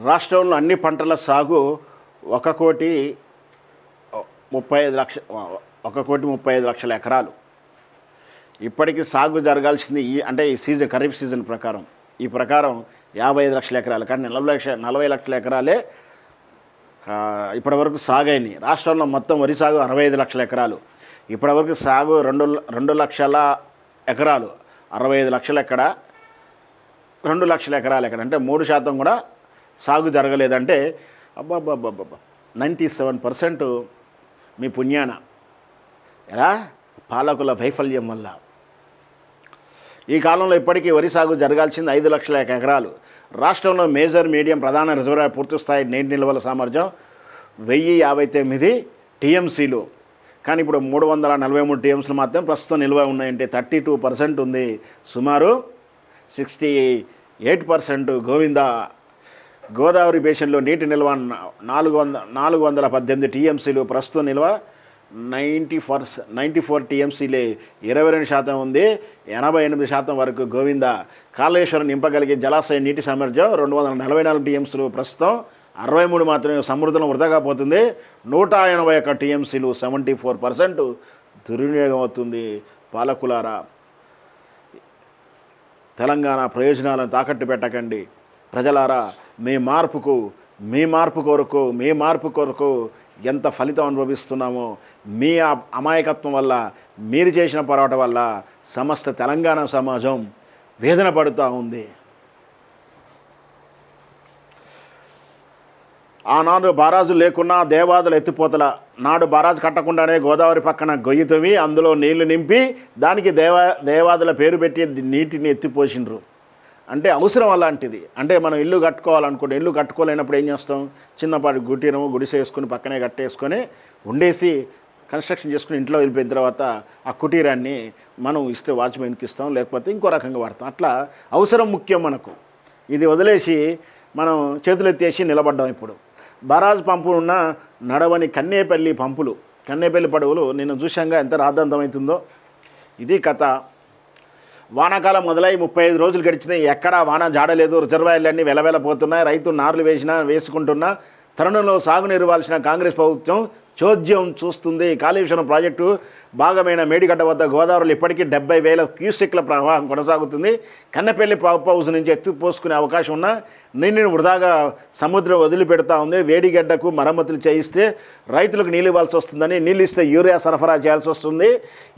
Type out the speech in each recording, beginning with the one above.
రాష్ట్రంలో అన్ని పంటల సాగు 1,35,00,000 ఎకరాలు. ఇప్పటికీ సాగు జరగాల్సింది అంటే ఈ సీజన్ ఖరీఫ్ సీజన్ ప్రకారం ఈ ప్రకారం 55 లక్షల ఎకరాలు, కానీ 40 లక్షల ఎకరాలే ఇప్పటివరకు సాగైనాయి. రాష్ట్రంలో మొత్తం వరి సాగు 65 లక్షల ఎకరాలు. ఇప్పటివరకు సాగు 2 లక్షల ఎకరాలు. 65 లక్షలు ఎక్కడ, 2 లక్షల ఎకరాలు ఎక్కడ, అంటే 3% కూడా సాగు జరగలేదంటే అబ్బాబ్బాబ్బా 97% మీ పుణ్యాన. ఎలా? పాలకుల వైఫల్యం వల్ల. ఈ కాలంలో ఇప్పటికీ వరి సాగు జరగాల్సింది 5 లక్షల ఎకరాలు. రాష్ట్రంలో మేజర్ మీడియం ప్రధాన రిజర్వాయర్ పూర్తిస్థాయి నీటి నిల్వల సామర్థ్యం 1059 టీఎంసీలు. కానీ ఇప్పుడు 343 టీఎంసీలు మాత్రం ప్రస్తుతం నిల్వ ఉన్నాయంటే 32% ఉంది. సుమారు 68% గోదావరి బేసిన్లో నీటి నిల్వ 418 టీఎంసీలు, ప్రస్తుతం నిల్వ 94 టీఎంసీలే. 22% ఉంది. 88% వరకు గోవింద. కాళేశ్వరం నింపగలిగే జలాశయ నీటి సామర్థ్యం 244 టీఎంసీలు, ప్రస్తుతం 63 మాత్రమే సముద్రం వృధాగా పోతుంది. 181 టీఎంసీలు, 74% దుర్వినియోగం అవుతుంది. పాలకులారా, తెలంగాణ ప్రయోజనాలను తాకట్టు పెట్టకండి. ప్రజలారా, మీ మార్పు కొరకు ఎంత ఫలితం అనుభవిస్తున్నామో, మీ అమాయకత్వం వల్ల, మీరు చేసిన పోరాటం వల్ల సమస్త తెలంగాణ సమాజం వేదన పడుతూ ఉంది. ఆనాడు బారాజు లేకున్నా దేవాదుల ఎత్తిపోతల నాడు బారాజు కట్టకుండానే గోదావరి పక్కన గొయ్యి తవ్వి అందులో నీళ్లు నింపి దానికి దేవాదుల పేరు పెట్టి నీటిని ఎత్తిపోసిండ్రు. అంటే అవసరం అలాంటిది. అంటే మనం ఇల్లు కట్టుకోవాలనుకుంటే, ఇల్లు కట్టుకోలేనప్పుడు ఏం చేస్తాం? చిన్నపాటి గుడిసె వేసుకుని పక్కనే కట్టేసుకొని ఉండేసి కన్స్ట్రక్షన్ చేసుకుని ఇంట్లో వెళ్ళిపోయిన తర్వాత ఆ కుటీరాన్ని మనం ఇస్తే వాచ్మెన్కి ఇస్తాం, లేకపోతే ఇంకో రకంగా వాడతాం. అట్లా అవసరం ముఖ్యం మనకు. ఇది వదిలేసి మనం చేతులు ఎత్తేసి నిలబడ్డాం. ఇప్పుడు బరాజ్ పంపు ఉన్న నడవని కన్నేపల్లి పడవలు నిన్న చూశాంగా ఎంత రాద్ధాంతమవుతుందో. ఇది కథ. వానాకాలం మొదలై 35 రోజులు గడిచినాయి. ఎక్కడా వాన జాడలేదు. రిజర్వాయర్లన్నీ వెలవెలపోతున్నాయి. రైతు నార్లు వేసుకుంటున్నా తరుణంలో సాగునీరు ఇవ్వాల్సిన కాంగ్రెస్ ప్రభుత్వం చోద్యం చూస్తుంది. కాళేశ్వరం ప్రాజెక్టు భాగమైన మేడిగడ్డ వద్ద గోదావరిలో ఇప్పటికీ 70,000 క్యూసెక్ల ప్రవాహం కొనసాగుతుంది. కన్నెపల్లి పంప్ హౌస్ నుంచి ఎత్తిపోసుకునే అవకాశం ఉన్న నీటిని వృధాగా సముద్రం వదిలిపెడతా ఉంది. వేడిగడ్డకు మరమ్మతులు చేయిస్తే రైతులకు నీళ్ళు ఇవ్వాల్సి వస్తుందని, నీళ్ళు ఇస్తే యూరియా సరఫరా చేయాల్సి వస్తుంది.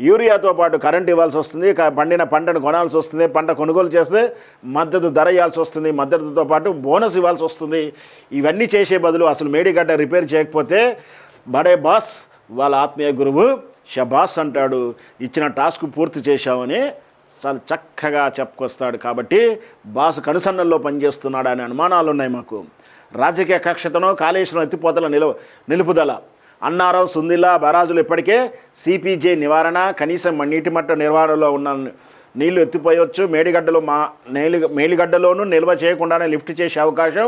యూరియాతో పాటు కరెంట్ ఇవ్వాల్సి వస్తుంది. పండిన పంటను కొనాల్సి వస్తుంది. పంట కొనుగోలు చేస్తే మద్దతు ధర ఇవ్వాల్సి వస్తుంది. మద్దతుతో పాటు బోనస్ ఇవ్వాల్సి వస్తుంది. ఇవన్నీ చేసే బదులు అసలు మేడిగడ్డ రిపేర్ చేయకపోతే బడే బాస్ వాళ్ళ ఆత్మీయ గురువు షబాస్ అంటాడు. ఇచ్చిన టాస్క్ పూర్తి చేశామని చాలా చక్కగా చెప్పుకొస్తాడు. కాబట్టి బాస్ కనుసన్నల్లో పనిచేస్తున్నాడు అనే అనుమానాలు ఉన్నాయి మాకు. రాజకీయ కక్షతను కాళేశ్వరం ఎత్తిపోతల నిలుపుదల అన్నారం, సుందిల్లా బరాజులు ఇప్పటికే సిపిజే నివారణ, కనీసం నీటి మట్ట నిర్వహణలో ఉన్న నీళ్లు ఎత్తిపోయవచ్చు. మేలిగడ్డలోనూ నిల్వ చేయకుండానే లిఫ్ట్ చేసే అవకాశం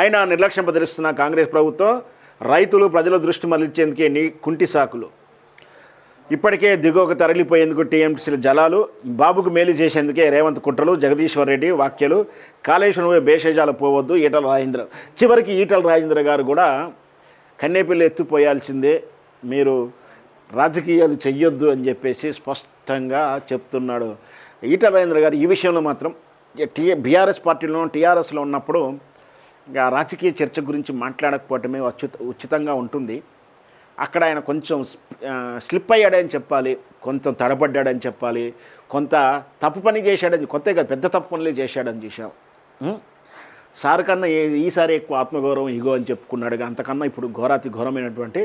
అయినా నిర్లక్ష్యం ప్రదర్శిస్తున్న కాంగ్రెస్ ప్రభుత్వం రైతులు ప్రజల దృష్టి మళ్లించేందుకే కుంటి సాకులు. ఇప్పటికే దిగువకు తరలిపోయేందుకు టీఎంసీల జలాలు, బాబుకు మేలు చేసేందుకే రేవంత్ కుట్రలు, జగదీశ్వర్ రెడ్డి వ్యాఖ్యలు, కాళేశ్వరం బేషజాలు పోవద్దు ఈటల రాజేంద్ర. చివరికి ఈటల రాజేంద్ర గారు కూడా కన్నేపల్లి ఎత్తిపోయాల్సిందే, మీరు రాజకీయాలు చెయ్యొద్దు అని చెప్పేసి స్పష్టంగా చెప్తున్నాడు ఈటల రాజేంద్ర గారు. ఈ విషయంలో మాత్రం బీఆర్ఎస్ పార్టీలో టీఆర్ఎస్లో ఉన్నప్పుడు ఇంకా రాజకీయ చర్చ గురించి మాట్లాడకపోవటమే ఉచితంగా ఉంటుంది. అక్కడ ఆయన కొంచెం స్లిప్ అయ్యాడని చెప్పాలి, కొంత తడబడ్డాడని చెప్పాలి, కొంత తప్పు పని చేశాడని, కొత్తగా పెద్ద తప్పు పనులు చేశాడని చూసాం. సార్ కన్నా ఈసారి ఎక్కువ ఆత్మగౌరవం ఇగో అని చెప్పుకున్నాడు. అంతకన్నా ఇప్పుడు ఘోరమైనటువంటి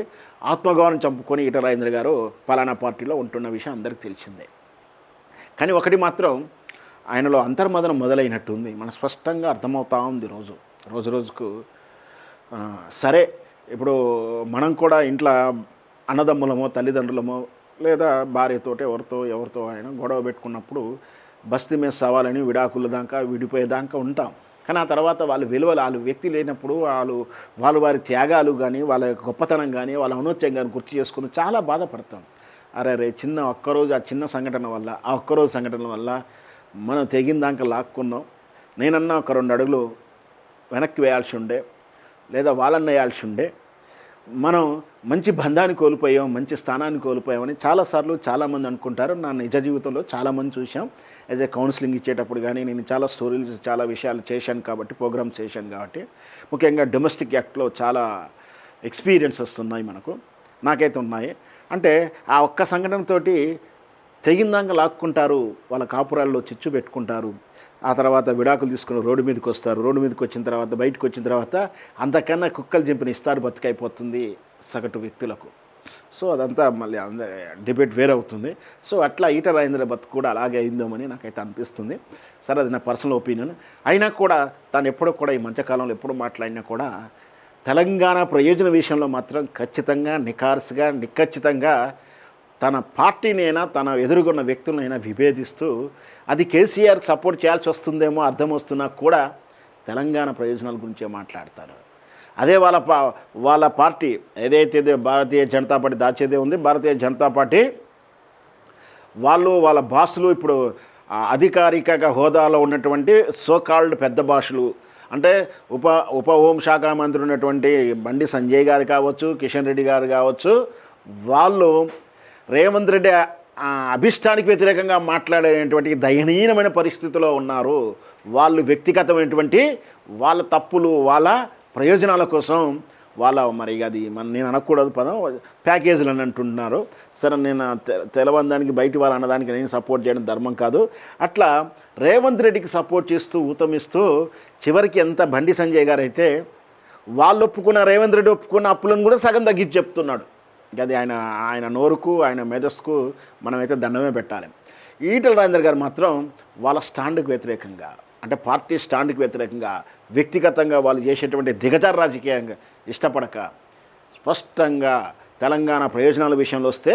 ఆత్మగౌరవం చంపుకొని ఈటల రాజేంద్ర గారు పలానా పార్టీలో ఉంటున్న విషయం అందరికీ తెలిసిందే. కానీ ఒకటి మాత్రం ఆయనలో అంతర్మదనం మొదలైనట్టుంది. మనకు స్పష్టంగా అర్థమవుతా ఉంది రోజు రోజుకు. సరే, ఇప్పుడు మనం కూడా ఇంట్లో అన్నదమ్ములమో తల్లిదండ్రులమో లేదా భార్యతోటి ఎవరితో అయినా గొడవ పెట్టుకున్నప్పుడు బస్తీ మీద సవాలని విడాకుల దాకా విడిపోయేదాకా ఉంటాం. కానీ ఆ తర్వాత వాళ్ళ విలువలు, వాళ్ళ వ్యక్తి లేనప్పుడు వాళ్ళు వారి త్యాగాలు కానీ, వాళ్ళ గొప్పతనం కానీ, వాళ్ళ ఔన్నత్యం కానీ గుర్తు చేసుకుని చాలా బాధపడతాం. అరే చిన్న ఒక్కరోజు ఆ చిన్న సంఘటన వల్ల, ఆ ఒక్కరోజు సంఘటన వల్ల మనం తెగిన దాకా లాక్కున్నాం. నేనన్నా ఒక 2 అడుగులు వెనక్కి వేయాల్సి ఉండే, లేదా వాళ్ళని వేయాల్సి ఉండే. మనం మంచి బంధాన్ని కోల్పోయాం, మంచి స్థానాన్ని కోల్పోయామని చాలాసార్లు చాలామంది అనుకుంటారు. నా నిజ జీవితంలో చాలామంది చూసాం. యాజ్ ఏ కౌన్సిలింగ్ ఇచ్చేటప్పుడు కానీ నేను చాలా స్టోరీలు చాలా విషయాలు చేశాను కాబట్టి, ప్రోగ్రామ్స్ చేశాను కాబట్టి, ముఖ్యంగా డొమెస్టిక్ యాక్ట్లో చాలా ఎక్స్పీరియన్సెస్ ఉన్నాయి మనకు, నాకైతే ఉన్నాయి. అంటే ఆ ఒక్క సంఘటనతోటి తెగిందాక లాక్కుంటారు, వాళ్ళ కాపురాల్లో చిచ్చు పెట్టుకుంటారు. ఆ తర్వాత విడాకులు తీసుకుని రోడ్డు మీదకి వస్తారు. రోడ్డు మీదకి వచ్చిన తర్వాత బయటకు వచ్చిన తర్వాత అంతకన్నా కుక్కలు చింపిన ఇస్తారు బతికైపోతుంది సగటు వ్యక్తులకు. సో అదంతా మళ్ళీ డిబేట్ వేరే అవుతుంది. సో అట్లా ఈటల రాజేంద్ర బతుకు కూడా అలాగే అయిందేమని నాకైతే అనిపిస్తుంది. సరే, అది నా పర్సనల్ ఒపీనియన్. అయినా కూడా తాను ఎప్పుడూ కూడా ఈ మధ్యకాలంలో ఎప్పుడు మాట్లాడినా కూడా తెలంగాణ ప్రయోజన విషయంలో మాత్రం ఖచ్చితంగా నిఖార్సుగా నిఖచ్చితంగా తన పార్టీనైనా తన ఎదురుగున్న వ్యక్తులనైనా విభేదిస్తూ అది కేసీఆర్కి సపోర్ట్ చేయాల్సి వస్తుందేమో అర్థం వస్తున్నా కూడా తెలంగాణ ప్రయోజనాల గురించే మాట్లాడతారు. అదే వాళ్ళ పార్టీ ఏదైతే భారతీయ జనతా పార్టీ దాచేదే ఉంది, భారతీయ జనతా పార్టీ వాళ్ళ బాసులు ఇప్పుడు అధికారిక హోదాలో ఉన్నటువంటి సోకాల్డ్ పెద్ద భాషలు అంటే ఉప హోంశాఖ మంత్రి ఉన్నటువంటి బండి సంజయ్ గారు కావచ్చు, కిషన్ రెడ్డి గారు కావచ్చు, వాళ్ళు రేవంత్ రెడ్డి అభిష్టానికి వ్యతిరేకంగా మాట్లాడేటువంటి దయనీయమైన పరిస్థితిలో ఉన్నారు. వాళ్ళు వ్యక్తిగతమైనటువంటి వాళ్ళ తప్పులు, వాళ్ళ ప్రయోజనాల కోసం మరి అది నేను అనకూడదు పదం, ప్యాకేజీలు అని అంటున్నారు. సరే, నేను తెలవందానికి బయటి వాళ్ళు అన్నదానికి నేను సపోర్ట్ చేయడం ధర్మం కాదు. అట్లా రేవంత్ రెడ్డికి సపోర్ట్ చేస్తూ ఊతమిస్తూ చివరికి ఎంత బండి సంజయ్ గారు అయితే వాళ్ళు ఒప్పుకున్న, రేవంత్ రెడ్డి ఒప్పుకున్న అప్పులను కూడా సగం తగ్గించి చెప్తున్నాడు. అది ఆయన నోరుకు, ఆయన మేధస్సుకు మనమైతే దండమే పెట్టాలి. ఈటల రాజేందర్ గారు మాత్రం వాళ్ళ స్టాండ్కి వ్యతిరేకంగా, అంటే పార్టీ స్టాండ్కి వ్యతిరేకంగా, వ్యక్తిగతంగా వాళ్ళు చేసేటువంటి దిగజారు రాజకీయంగా ఇష్టపడక స్పష్టంగా తెలంగాణ ప్రయోజనాల విషయంలో వస్తే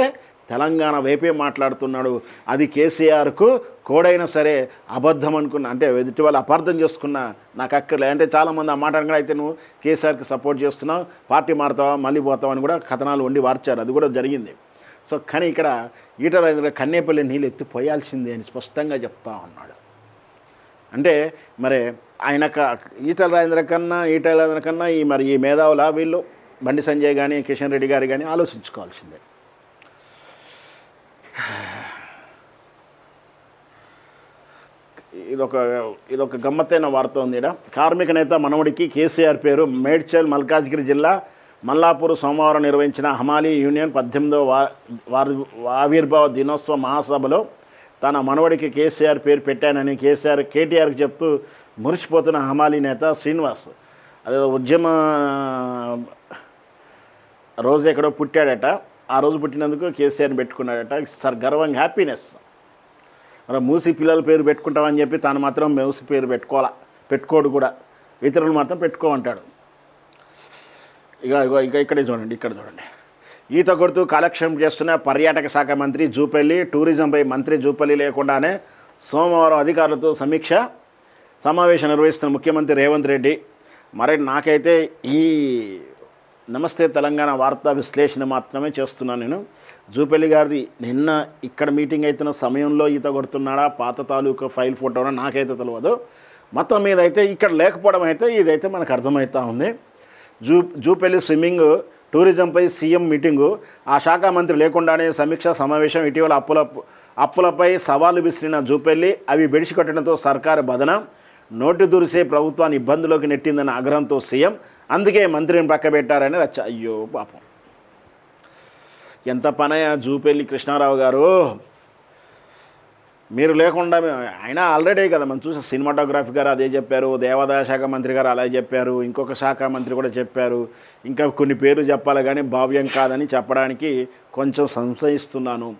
తెలంగాణ వైపే మాట్లాడుతున్నాడు. అది కేసీఆర్కు కోడైనా సరే అబద్ధం అనుకున్న, అంటే ఎదుటి వాళ్ళు అపార్థం చేసుకున్న నాకు అక్కర్లే అంటే చాలామంది ఆ మాట అనగా అయితే నువ్వు కేసీఆర్కి సపోర్ట్ చేస్తున్నావు, పార్టీ మారుతావా, మళ్ళీ పోతావా అని కూడా కథనాలు వండి వార్చారు. అది కూడా జరిగింది. సో కానీ ఇక్కడ ఈటల రాజేంద్ర కన్నేపల్లి నీళ్ళు ఎత్తిపోయాల్సిందే అని స్పష్టంగా చెప్తా ఉన్నాడు. అంటే మరి ఈటల రాజేంద్ర కన్నా ఈ మేధావుల వీళ్ళు బండి సంజయ్ కానీ కిషన్ రెడ్డి గారు కానీ ఆలోచించుకోవాల్సిందే. ఇదొక గమ్మత్తైన వార్త ఉంది. కార్మిక నేత మనవడికి కేసీఆర్ పేరు. మేడ్చల్ మల్కాజ్గిరి జిల్లా మల్లాపూర్ సోమవారం నిర్వహించిన హమాలీ యూనియన్ 18వ ఆవిర్భావ దినోత్సవ మహాసభలో తన మనవడికి కేసీఆర్ పేరు పెట్టానని కేటీఆర్కి చెప్తూ మురిసిపోతున్న హమాలీ నేత శ్రీనివాస్ అదే ఉద్యమ రోజు ఎక్కడో పుట్టాడట. ఆ రోజు పుట్టినందుకు కేసీఆర్ని పెట్టుకున్నాడట. సార్ గర్వంగా హ్యాపీనెస్. మరి మూసి పిల్లల పేరు పెట్టుకుంటామని చెప్పి తాను మాత్రం మూసి పేరు పెట్టుకోడు కూడా, ఇతరులు మాత్రం పెట్టుకోమంటాడు. ఇక్కడ చూడండి. ఈత కొడుతూ కాలక్షేపం చేస్తున్న పర్యాటక శాఖ మంత్రి జూపల్లి. టూరిజంపై మంత్రి జూపల్లి లేకుండానే సోమవారం అధికారులతో సమావేశం నిర్వహిస్తున్న ముఖ్యమంత్రి రేవంత్ రెడ్డి. మరి నాకైతే ఈ నమస్తే తెలంగాణ వార్తా విశ్లేషణ మాత్రమే చేస్తున్నాను నేను. జూపల్లి గారిది నిన్న ఇక్కడ మీటింగ్ అవుతున్న సమయంలో ఈత కొడుతున్నాడా, పాత తాలూకా ఫైల్ ఫోటోనా నాకైతే తెలియదు. మొత్తం మీద అయితే ఇక్కడ లేకపోవడం అయితే ఇదైతే మనకు అర్థమవుతూ ఉంది. జూపల్లి స్విమ్మింగ్, టూరిజంపై సీఎం మీటింగు, ఆ శాఖ మంత్రి లేకుండానే సమీక్ష సమావేశం. ఇటీవల అప్పులపై సవాలు విసిరిన జూపల్లి అవి బెడిసికొట్టడంతో సర్కారు బదన, నోటి దురిసే ప్రభుత్వాన్ని ఇబ్బందులోకి నెట్టిందన్న ఆగ్రహంతో సీఎం. అందుకే మంత్రిని పక్కబెట్టారని అయ్యో పాపం, ఎంత పనయా జూపల్లి కృష్ణారావు గారు, మీరు లేకుండా అయినా ఆల్రెడీ కదా మనం చూసాం. సినిమాటోగ్రఫీ గారు అదే చెప్పారు, దేవాదాయ శాఖ మంత్రి గారు అలాగే చెప్పారు, ఇంకొక శాఖ మంత్రి కూడా చెప్పారు. ఇంకా కొన్ని పేర్లు చెప్పాలి కానీ భావ్యం కాదని చెప్పడానికి కొంచెం సంశయిస్తున్నాను.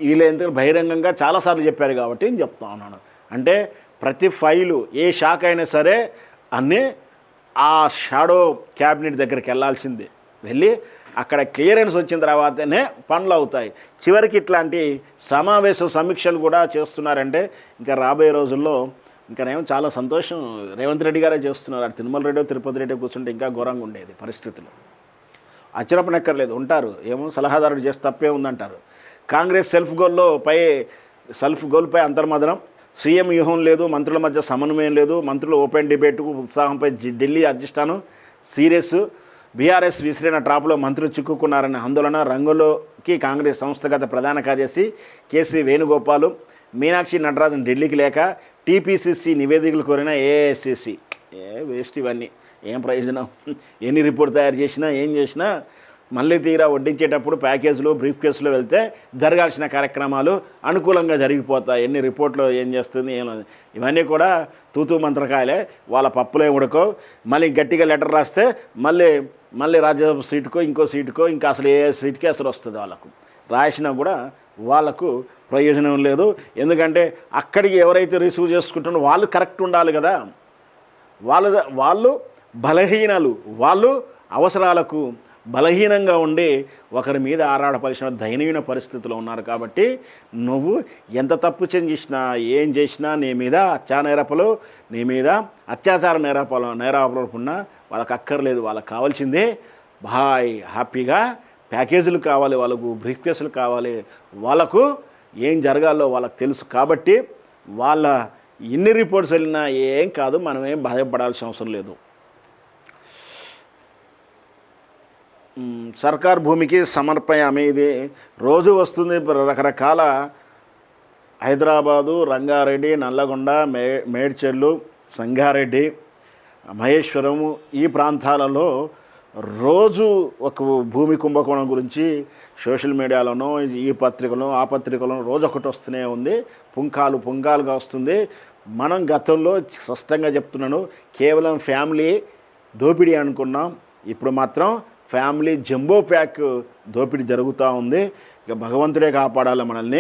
వీళ్ళేంత బహిరంగంగా చాలాసార్లు చెప్పారు కాబట్టి నేను చెప్తా ఉన్నాను. అంటే ప్రతి ఫైలు ఏ శాఖ అయినా సరే అన్నీ ఆ షాడో క్యాబినెట్ దగ్గరికి వెళ్ళాల్సిందే. వెళ్ళి అక్కడ క్లియరెన్స్ వచ్చిన తర్వాతనే పనులు అవుతాయి. చివరికి ఇట్లాంటి సమీక్షలు కూడా చేస్తున్నారంటే ఇంకా రాబోయే రోజుల్లో ఇంకానేమో చాలా సంతోషం. రేవంత్ రెడ్డి గారే చేస్తున్నారు. అటు తిరుమల రెడ్డి తిరుపతి రెడ్డి కూర్చుంటే ఇంకా ఘోరంగా ఉండేది పరిస్థితులు. అచ్చరపనక్కర్లేదు, ఉంటారు, ఏమో సలహాదారుడు చేస్తే తప్పే ఉందంటారు. కాంగ్రెస్ సెల్ఫ్ గోల్పై అంతర్మదనం. సీఎం వ్యూహం లేదు, మంత్రుల మధ్య సమన్వయం లేదు, మంత్రులు ఓపెన్ డిబేట్కు ఉత్సాహంపై ఢిల్లీ అధిష్టానం సీరియస్. బీఆర్ఎస్ విసిరిన ట్రాప్లో మంత్రులు చిక్కుకున్నారనే ఆందోళన. రంగంలోకి కాంగ్రెస్ సంస్థాగత ప్రధాన కార్యదర్శి కేసీ వేణుగోపాల్, మీనాక్షి నటరాజన్ ఢిల్లీకి లేక టీపీసీసీ నివేదికలు కోరిన ఏఐసీసీ. వేస్ట్ ఇవన్నీ, ఏం ప్రయోజనం? ఎన్ని రిపోర్ట్ తయారు చేసినా ఏం చేసినా మళ్ళీ తీరా వడ్డించేటప్పుడు ప్యాకేజీలు బ్రీఫ్ కేసులో వెళ్తే జరగాల్సిన కార్యక్రమాలు అనుకూలంగా జరిగిపోతాయి. ఎన్ని రిపోర్ట్లు ఏం చేస్తుంది ఏం, ఇవన్నీ కూడా తూతూ మంత్రకాయలే. వాళ్ళ పప్పులే ఉడకో. మళ్ళీ గట్టిగా లెటర్ రాస్తే మళ్ళీ రాజ్యసభ సీటుకో ఇంకో సీటుకో ఇంకా అసలు ఏ సీటుకి అసలు వస్తుంది. వాళ్ళకు రాసినా కూడా వాళ్ళకు ప్రయోజనం లేదు. ఎందుకంటే అక్కడికి ఎవరైతే రిసీవ్ చేసుకుంటున్నారో వాళ్ళు కరెక్ట్ ఉండాలి కదా. వాళ్ళు బలహీనలు, వాళ్ళు అవసరాలకు బలహీనంగా ఉండి ఒకరి మీద ఆరాడపరిచిన దయనీయ పరిస్థితిలో ఉన్నారు. కాబట్టి నువ్వు ఎంత తప్పు చేసినా ఏం చేసినా నీ మీద అత్యాచార నేరాపాలు ఉన్నా వాళ్ళకి అక్కర్లేదు. వాళ్ళకి కావాల్సిందే హ్యాపీగా ప్యాకేజీలు కావాలి, వాళ్ళకు బ్రీఫ్ కేసులు కావాలి. వాళ్ళకు ఏం జరగాలో వాళ్ళకి తెలుసు. కాబట్టి వాళ్ళ ఎన్ని రిపోర్ట్స్ వెళ్ళినా ఏం కాదు, మనం ఏం బాధపడాల్సిన అవసరం లేదు. సర్కార్ భూమికి సమర్పయామి. ఇది రోజు వస్తుంది. రకరకాల హైదరాబాదు, రంగారెడ్డి, నల్లగొండ, మేడ్చెల్లు, సంగారెడ్డి, మహేశ్వరము ఈ ప్రాంతాలలో రోజు ఒక భూమి కుంభకోణం గురించి సోషల్ మీడియాలోనో ఈ పత్రికలో ఆ పత్రికలో రోజు ఒకటి వస్తూనే ఉంది. పుంకాలుగా వస్తుంది. మనం గతంలో స్పష్టంగా చెప్తున్నాను, కేవలం ఫ్యామిలీ దోపిడీ అనుకున్నాం. ఇప్పుడు మాత్రం ఫ్యామిలీ జంబో ప్యాక్ దోపిడీ జరుగుతూ ఉంది. ఇక భగవంతుడే కాపాడాలి మనల్ని.